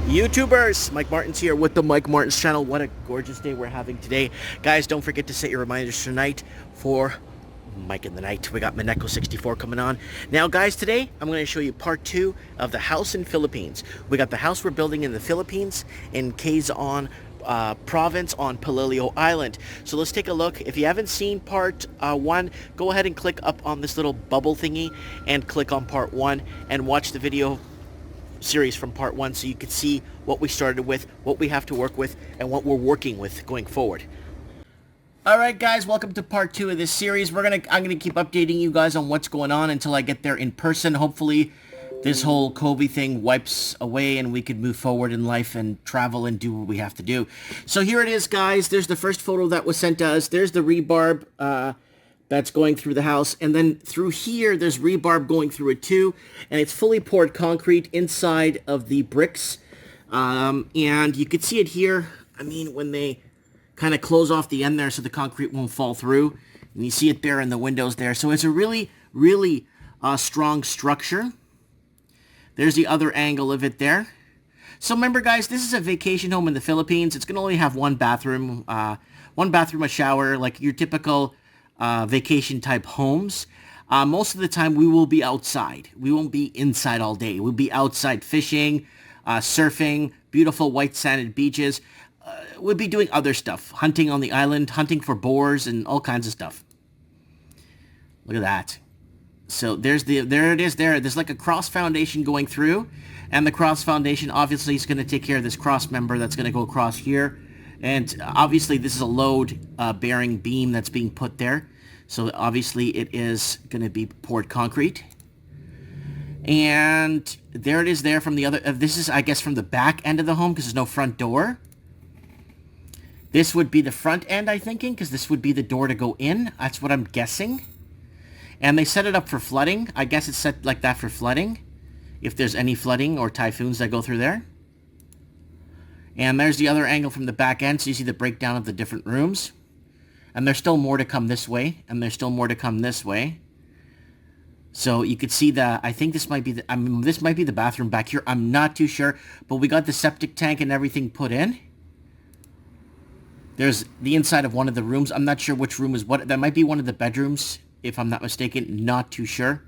YouTubers, Mike Martins here with the Mike Martins channel. What a gorgeous day we're having today. Guys, don't forget to set your reminders tonight for Mike in the Night. We got Maneko 64 coming on. Now guys, today I'm going to show you part 2 of the house in Philippines. We got the house we're building in the Philippines in Quezon province on Palilio Island. So let's take a look. If you haven't seen part 1, go ahead and click up on this little bubble thingy and click on part 1 and watch the video series from part 1 so you can see what we started with, what we have to work with, and what we're working with going forward. Alright guys, welcome to part 2 of this series. I'm gonna keep updating you guys on what's going on until I get there in person. Hopefully this whole COVID thing wipes away and we can move forward in life and travel and do what we have to do. So here it is, guys. There's the first photo that was sent to us. There's the rebarb that's going through the house, and then through here there's rebarb going through it too, and it's fully poured concrete inside of the bricks, and you can see it here. I mean, when they kind of close off the end there so the concrete won't fall through, and you see it there in the windows there. So it's a really strong structure. There's the other angle of it there. So remember guys, this is a vacation home in the Philippines. It's gonna only have one bathroom, a shower, like your typical vacation type homes. Most of the time we will be outside. We won't be inside all day. We'll be outside fishing, surfing, beautiful white sanded beaches. We'll be doing other stuff, hunting on the island, hunting for boars and all kinds of stuff. Look at that. So there it is there. There's like a cross foundation going through, and the cross foundation obviously is going to take care of this cross member that's going to go across here. And obviously this is a load bearing beam that's being put there. So obviously it is going to be poured concrete. And there it is there from the other, this is I guess from the back end of the home because there's no front door. This would be the front end, I'm thinking, because this would be the door to go in. That's what I'm guessing. And they set it up for flooding. I guess it's set like that for flooding, if there's any flooding or typhoons that go through there. And there's the other angle from the back end, so you see the breakdown of the different rooms. And there's still more to come this way, and there's still more to come this way. So you could see that, I think this might be this might be the bathroom back here. I'm not too sure, but we got the septic tank and everything put in. There's the inside of one of the rooms. I'm not sure which room is what. That might be one of the bedrooms, if I'm not mistaken. Not too sure.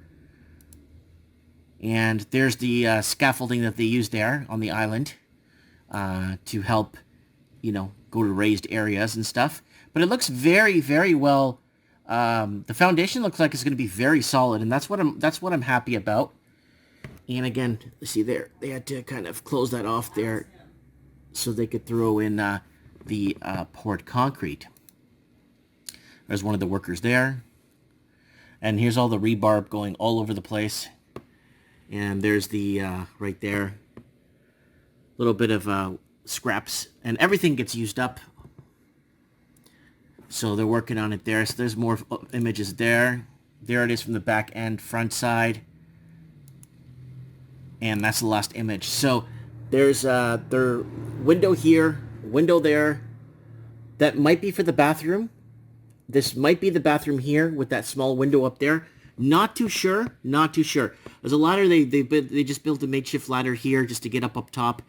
And there's the scaffolding that they use there on the island. To help, you know, go to raised areas and stuff. But it looks very well. The foundation looks like it's going to be very solid, and that's what I'm happy about. And again, see there, they had to kind of close that off there so they could throw in the poured concrete. There's one of the workers there, and here's all the rebarb going all over the place. And there's the right there. Little bit of scraps, and everything gets used up. So they're working on it there. So there's more images there. There it is from the back end, front side. And that's the last image. So there's their window here, window there. That might be for the bathroom. This might be the bathroom here with that small window up there. Not too sure. Not too sure. There's a ladder. They just built a makeshift ladder here just to get up top,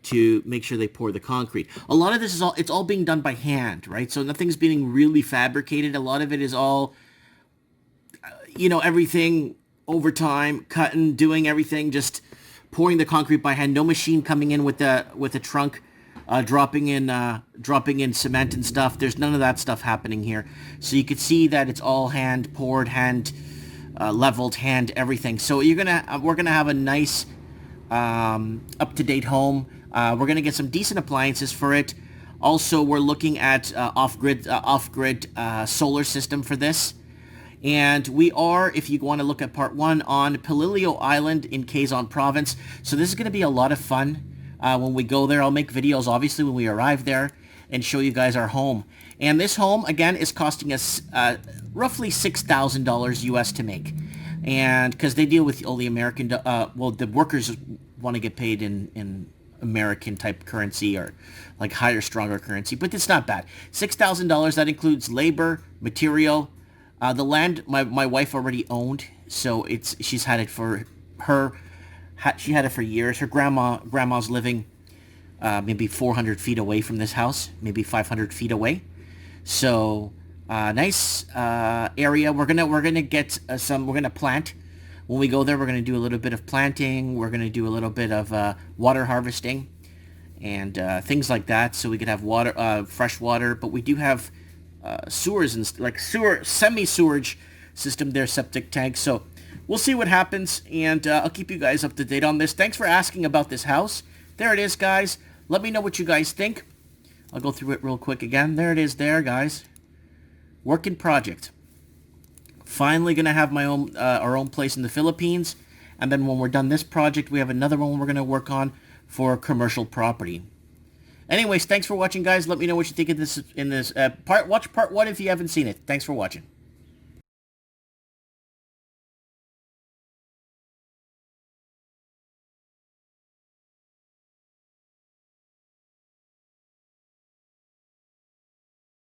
to make sure they pour the concrete. A lot of this is it's all being done by hand, right? So nothing's being really fabricated. A lot of it is all, you know, everything over time, cutting, doing everything, just pouring the concrete by hand. No machine coming in with a trunk, dropping in cement and stuff. There's none of that stuff happening here. So you could see that it's all hand poured, hand leveled, hand everything. So we're gonna have a nice up-to-date home. We're going to get some decent appliances for it. Also, we're looking at off-grid solar system for this. And we are, if you want to look at part 1, on Palilio Island in Quezon province. So this is going to be a lot of fun when we go there. I'll make videos, obviously, when we arrive there and show you guys our home. And this home, again, is costing us roughly $6,000 US to make. And because they deal with all the American, well, the workers want to get paid in American type currency or like higher, stronger currency, but it's not bad. $6,000, that includes labor, material. The land my wife already owned, so she's had it for her. She had it for years. Her grandma's living maybe 400 feet away from this house, maybe 500 feet away. So nice area. We're gonna get some. We're gonna plant. When we go there, we're gonna do a little bit of planting. We're gonna do a little bit of water harvesting and things like that, so we could have water, fresh water. But we do have sewers and like semi-sewerage system there, septic tanks. So we'll see what happens, and I'll keep you guys up to date on this. Thanks for asking about this house. There it is, guys. Let me know what you guys think. I'll go through it real quick again. There it is there, guys. Working project. Finally gonna have my own our own place in the Philippines, and then when we're done this project, we have another one we're gonna work on for commercial property. Anyways, thanks for watching, guys. Let me know what you think of this in this part. Watch part 1 if you haven't seen it. Thanks for watching.